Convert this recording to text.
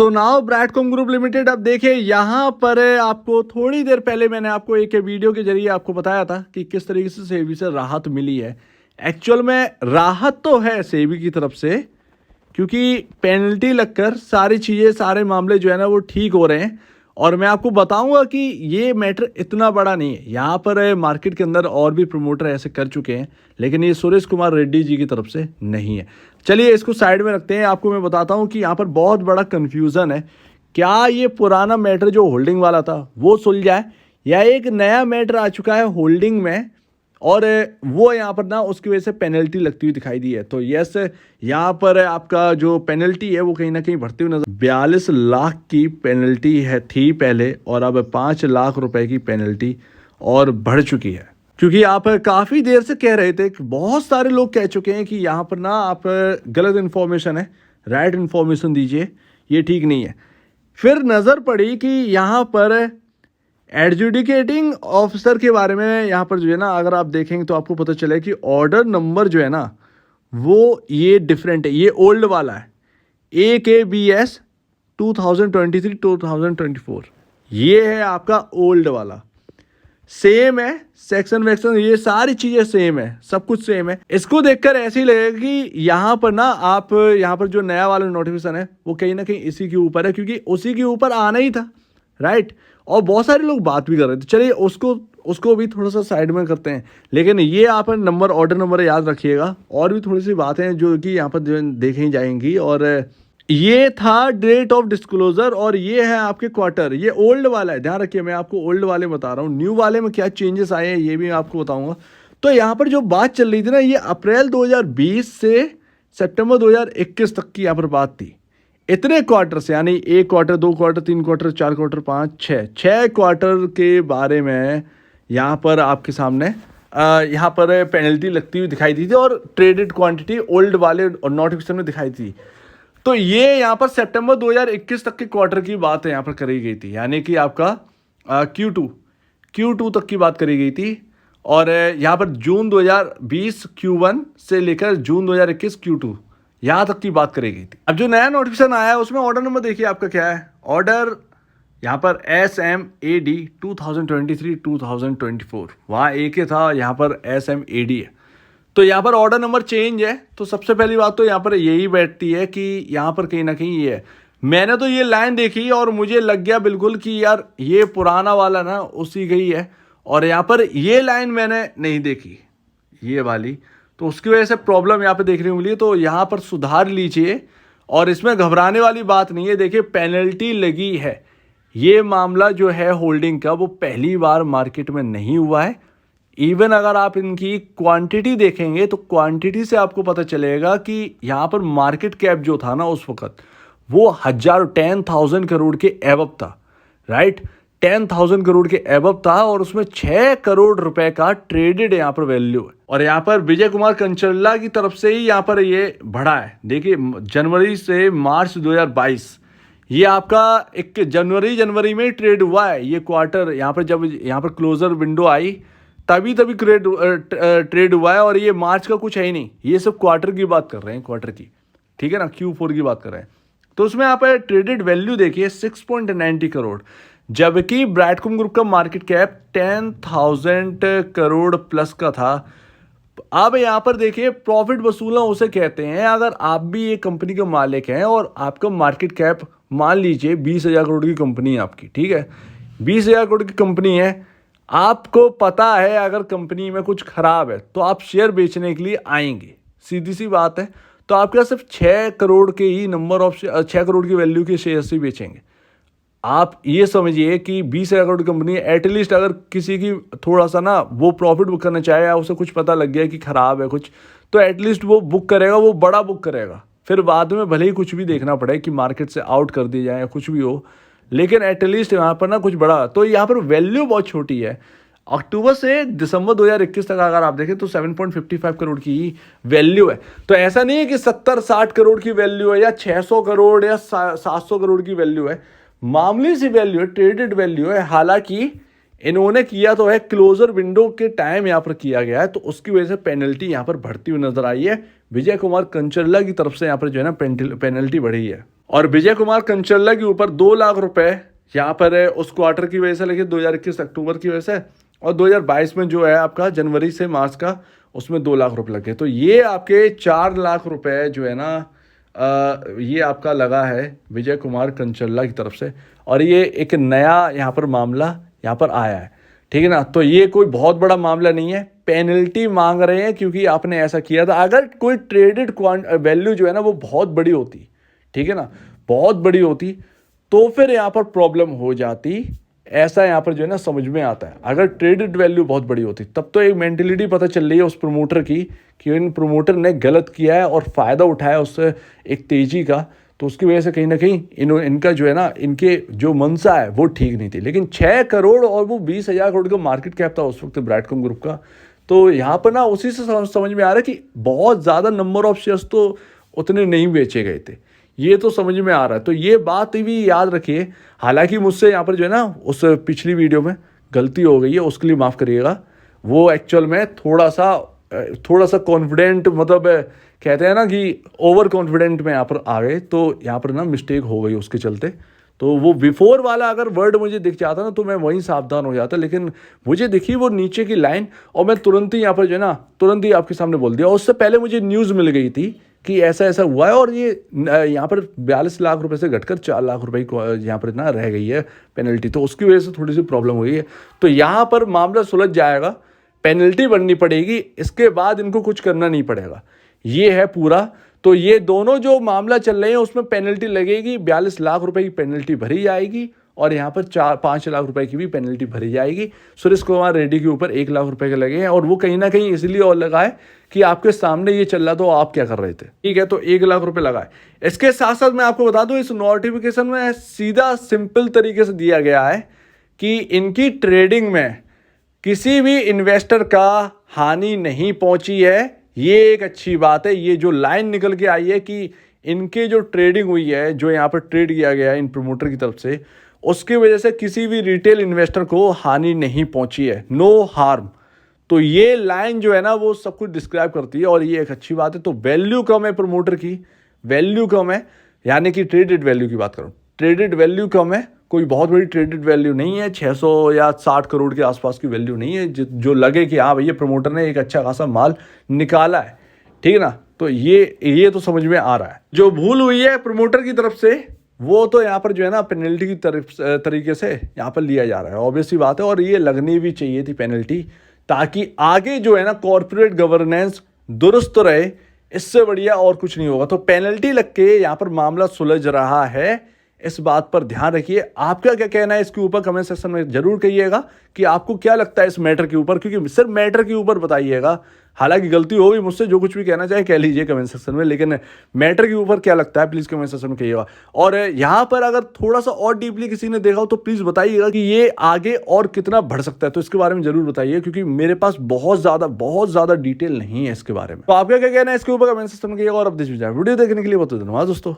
So now ब्रैडकॉम group limited, अब देखिए यहाँ पर आपको थोड़ी देर पहले मैंने आपको एक वीडियो के जरिए आपको बताया था कि किस तरीके से सेबी से राहत मिली है। एक्चुअल में राहत तो है सेबी की तरफ से, क्योंकि पेनल्टी लगकर सारी चीज़ें सारे मामले जो है ना वो ठीक हो रहे हैं। और मैं आपको बताऊंगा कि ये मैटर इतना बड़ा नहीं है। यहाँ पर मार्केट के अंदर और भी प्रमोटर ऐसे कर चुके हैं, लेकिन ये सुरेश कुमार रेड्डी जी की तरफ से नहीं है। चलिए इसको साइड में रखते हैं। आपको मैं बताता हूँ कि यहाँ पर बहुत बड़ा कन्फ्यूज़न है। क्या ये पुराना मैटर जो होल्डिंग वाला था वो सुलझा है, या एक नया मैटर आ चुका है होल्डिंग में और वो यहाँ पर ना उसकी वजह से पेनल्टी लगती हुई दिखाई दी है। तो यस, यहाँ पर आपका जो पेनल्टी है वो कहीं ना कहीं बढ़ती हुई नजर। 42 लाख की पेनल्टी है थी पहले, और अब 5 लाख रुपए की पेनल्टी और बढ़ चुकी है। क्योंकि आप काफ़ी देर से कह रहे थे, बहुत सारे लोग कह चुके हैं कि यहाँ पर ना आप गलत इन्फॉर्मेशन है, राइट इन्फॉर्मेशन दीजिए, ये ठीक नहीं है। फिर नज़र पड़ी कि यहाँ पर एडजुडिकेटिंग ऑफिसर के बारे में यहाँ पर जो है ना, अगर आप देखेंगे तो आपको पता चले कि ऑर्डर नंबर जो है ना वो ये डिफरेंट है, ये ओल्ड वाला है, AKBS 2023-2024, ये है आपका ओल्ड वाला। सेम है, सेक्शन वैक्शन ये सारी चीज़ें सेम है, सब कुछ सेम है। इसको देखकर ऐसे ही लगेगा कि यहाँ पर ना आप यहाँ पर जो नया वाला नोटिफिकेशन है वो कहीं ना कहीं इसी के ऊपर है, क्योंकि उसी के ऊपर आना ही था, राइट। और बहुत सारे लोग बात भी कर रहे थे। चलिए उसको भी थोड़ा सा साइड में करते हैं, लेकिन ये आप नंबर, ऑर्डर नंबर याद रखिएगा। और भी थोड़ी सी बातें हैं जो कि यहाँ पर देखी जाएंगी। और ये था डेट ऑफ डिस्क्लोजर, और ये है आपके क्वार्टर, ये ओल्ड वाला है, ध्यान रखिए। मैं आपको ओल्ड वाले बता रहा हूँ, न्यू वाले में क्या चेंजेस आए हैं ये भी मैं आपको बताऊंगा। तो यहाँ पर जो बात चल रही थी ना, ये अप्रैल 2020 से सितंबर 2021 तक की यहाँ पर बात थी। इतने क्वार्टर से, यानी 1 quarter, 2 quarter, 3 quarter, 4 quarter, 5, 6 quarter के बारे में यहाँ पर आपके सामने यहाँ पर पेनल्टी लगती हुई दिखाई दी थी, और ट्रेडेड क्वांटिटी ओल्ड वाले और नोटिफिकेशन में दिखाई थी। तो ये यहाँ पर सितंबर 2021 तक के क्वार्टर की बात यहाँ पर करी गई थी, यानी कि आपका Q2 तक की बात करी गई थी। और यहाँ पर जून 2020 Q1 से लेकर जून 2021 Q2 यहाँ तक की बात करी गई थी। अब जो नया नोटिफिकेशन आया है उसमें ऑर्डर नंबर देखिए आपका क्या है। ऑर्डर यहाँ पर SMAD 2023-2024, वहाँ एक ही था, यहाँ पर SMAD है। तो यहाँ पर ऑर्डर नंबर चेंज है। तो सबसे पहली बात तो यहाँ पर यही बैठती है कि यहाँ पर कहीं ना कहीं ये है। मैंने तो ये लाइन देखी और मुझे लग गया बिल्कुल कि यार ये पुराना वाला ना उसी का ही है, और यहाँ पर ये लाइन मैंने नहीं देखी, ये वाली, तो उसकी वजह से प्रॉब्लम यहाँ पे देखने को मिली। तो यहाँ पर सुधार लीजिए, और इसमें घबराने वाली बात नहीं है। देखिए पेनल्टी लगी है, ये मामला जो है होल्डिंग का वो पहली बार मार्केट में नहीं हुआ है। इवन अगर आप इनकी क्वांटिटी देखेंगे तो क्वांटिटी से आपको पता चलेगा कि यहाँ पर मार्केट कैप जो था ना उस वक्त वो 10,000 करोड़ के एबव था, राइट। 10,000 करोड़ के एबव था, और उसमें 6 करोड़ रुपए का ट्रेडेड यहाँ पर वैल्यू है। और यहाँ पर विजय कुमार कंचल्ला की तरफ से ही यहाँ पर ये बढ़ा है। देखिए जनवरी से मार्च 2022, ये आपका एक जनवरी में ट्रेड हुआ है ये क्वार्टर। यहाँ पर जब यहाँ पर क्लोजर विंडो आई तभी ट्रेड हुआ है, और ये मार्च का कुछ है ही नहीं, ये सब क्वार्टर की बात कर रहे हैं, क्वार्टर की, ठीक है ना, Q4 की बात कर रहे हैं। तो उसमें आप ट्रेडेड वैल्यू देखिए 6.90 करोड़, जबकि ब्रैडकॉम ग्रुप का मार्केट कैप 10,000 करोड़ प्लस का था। अब यहाँ पर देखिए प्रॉफिट वसूलना उसे कहते हैं। अगर आप भी एक कंपनी के मालिक हैं और आपका मार्केट कैप मान लीजिए 20,000 करोड़ की कंपनी है आपकी, ठीक है, 20,000 करोड़ की कंपनी है, आपको पता है अगर कंपनी में कुछ खराब है तो आप शेयर बेचने के लिए आएंगे, सीधी सी बात है। तो आपके पास सिर्फ 6 करोड़ के ही नंबर ऑफ 6 करोड़ की वैल्यू के शेयर ही बेचेंगे। आप ये समझिए कि 20,000 करोड़ की कंपनी है, एटलीस्ट अगर किसी की थोड़ा सा ना वो प्रॉफिट बुक करना चाहे, या उसे कुछ पता लग गया कि खराब है कुछ, तो एटलीस्ट वो बुक करेगा, वो बड़ा बुक करेगा। फिर बाद में भले ही कुछ भी देखना पड़े कि मार्केट से आउट कर दिया जाए या कुछ भी हो, लेकिन एटलीस्ट यहाँ पर ना कुछ बड़ा। तो यहाँ पर वैल्यू बहुत छोटी है। अक्टूबर से दिसंबर 2021 तक अगर आप देखें तो 7.55 करोड़ की वैल्यू है। तो ऐसा नहीं है कि 70-60 करोड़ की वैल्यू है, या 600 करोड़ या 700 करोड़ की वैल्यू है। मामूली सी वैल्यू है, ट्रेडेड वैल्यू है। हालांकि इन्होंने किया तो है, क्लोजर विंडो के टाइम यहाँ पर किया गया है, तो उसकी वजह से पेनल्टी यहाँ पर बढ़ती हुई नजर आई है। विजय कुमार कंचल्ला की तरफ से यहाँ पर जो है ना पेनल्टी बढ़ी है। और विजय कुमार कंचल्ला के ऊपर 2 लाख रुपए यहाँ पर है उस क्वार्टर की वजह से लगे, 2021 अक्टूबर की वजह से, और 2022 में जो है आपका जनवरी से मार्च का, उसमें 2 लाख रुपए लगे। तो ये आपके 4 लाख रुपए जो है ना ये आपका लगा है विजय कुमार कंचल्ला की तरफ से, और ये एक नया यहाँ पर मामला यहाँ पर आया है, ठीक है ना। तो ये कोई बहुत बड़ा मामला नहीं है, पेनल्टी मांग रहे हैं क्योंकि आपने ऐसा किया था। अगर कोई ट्रेडेड वैल्यू जो है ना वो बहुत बड़ी होती, ठीक है ना, बहुत बड़ी होती, तो फिर यहाँ पर प्रॉब्लम हो जाती, ऐसा यहाँ पर जो है ना समझ में आता है। अगर ट्रेडेड वैल्यू बहुत बड़ी होती तब तो एक मेंटेलिटी पता चल रही है उस प्रमोटर की कि इन प्रमोटर ने गलत किया है और फ़ायदा उठाया उससे एक तेज़ी का, तो उसकी वजह से कहीं ना कहीं इनका जो है ना, इनके जो मंशा है वो ठीक नहीं थी। लेकिन 6 करोड़ और वो 20,000 करोड़ का मार्केट कैप था उस वक्त ब्रांडकॉम ग्रुप का। तो यहाँ पर ना उसी से समझ में आ रहा है कि बहुत ज़्यादा नंबर ऑफ शेयर्स तो उतने नहीं बेचे गए थे, ये तो समझ में आ रहा है। तो ये बात भी याद रखिए। हालांकि मुझसे यहाँ पर जो है ना उस पिछली वीडियो में गलती हो गई है, उसके लिए माफ़ करिएगा। वो एक्चुअल में थोड़ा सा कॉन्फिडेंट, मतलब कहते हैं ना कि ओवर कॉन्फिडेंट में यहाँ पर आ गए, तो यहाँ पर ना मिस्टेक हो गई उसके चलते। तो वो बिफोर वाला अगर वर्ड मुझे दिख जाता ना तो मैं वहीं सावधान हो जाता, लेकिन मुझे दिखी वो नीचे की लाइन और मैं तुरंत ही यहाँ पर जो है ना तुरंत ही आपके सामने बोल दिया। उससे पहले मुझे न्यूज़ मिल गई थी कि ऐसा ऐसा हुआ है और ये यहाँ पर 42 लाख रुपए से घटकर 4 लाख रुपए यहाँ पर ना रह गई है पेनल्टी, तो उसकी वजह से थोड़ी सी प्रॉब्लम हुई है। तो यहाँ पर मामला सुलझ जाएगा, पेनल्टी बननी पड़ेगी, इसके बाद इनको कुछ करना नहीं पड़ेगा, ये है पूरा। तो ये दोनों जो मामला चल रहे हैं उसमें पेनल्टी लगेगी, 42 लाख रुपए की पेनल्टी भरी जाएगी और यहाँ पर 5 लाख रुपए की भी पेनल्टी भरी जाएगी। सुरेश कुमार रेड्डी के ऊपर 1 लाख रुपए के लगे हैं और वो कहीं ना कहीं इसलिए और लगाए कि आपके सामने ये चल रहा तो आप क्या कर रहे थे, ठीक है। तो 1 लाख रुपए लगाए। इसके साथ साथ मैं आपको बता दूं इस नोटिफिकेशन में सीधा सिंपल तरीके से दिया गया है कि इनकी ट्रेडिंग में किसी भी इन्वेस्टर का हानि नहीं पहुंची है। ये एक अच्छी बात है। ये जो लाइन निकल के आई है कि इनके जो ट्रेडिंग हुई है, जो यहाँ पर ट्रेड किया गया है इन प्रमोटर की तरफ से, उसकी वजह से किसी भी रिटेल इन्वेस्टर को हानि नहीं पहुंची है, नो हार्म। तो ये लाइन जो है ना वो सब कुछ डिस्क्राइब करती है और ये एक अच्छी बात है। तो वैल्यू कम है, प्रमोटर की वैल्यू कम है, यानी कि ट्रेडेड वैल्यू की बात करूँ, ट्रेडेड वैल्यू कम है, कोई बहुत बड़ी ट्रेडेड वैल्यू नहीं है, 600 या 60 करोड़ के आसपास की वैल्यू नहीं है जो लगे कि हाँ भैया प्रमोटर ने एक अच्छा खासा माल निकाला है, ठीक है ना। तो ये तो समझ में आ रहा है। जो भूल हुई है प्रमोटर की तरफ से वो तो यहाँ पर जो है ना पेनल्टी की तरीके से यहाँ पर लिया जा रहा है, ऑब्वियसली बात है, और ये लगनी भी चाहिए थी पेनल्टी, ताकि आगे जो है ना कॉर्पोरेट गवर्नेंस दुरुस्त रहे। इससे बढ़िया और कुछ नहीं होगा। तो पेनल्टी लग के यहाँ पर मामला सुलझ रहा है, इस बात पर ध्यान रखिए। आपका क्या कहना है इसके ऊपर कमेंट सेक्शन में जरूर कहिएगा कि आपको क्या लगता है इस मैटर के ऊपर, क्योंकि सिर्फ मैटर के ऊपर बताइएगा। हालांकि गलती हो गई मुझसे, जो कुछ भी कहना चाहे कह लीजिए कमेंट सेक्शन में, लेकिन मैटर के ऊपर क्या लगता है प्लीज़ कमेंट सेक्शन में कहिएगा। और यहाँ पर अगर थोड़ा सा और डीपली किसी ने देखा हो तो प्लीज़ बताइएगा कि ये आगे और कितना बढ़ सकता है, तो इसके बारे में जरूर बताइए, क्योंकि मेरे पास बहुत ज़्यादा डिटेल नहीं है इसके बारे में। तो आपका क्या कहना है इसके ऊपर कमेंट सेक्शन में कहिएगा। और अब वीडियो देखने के लिए बहुत धन्यवाद दोस्तों।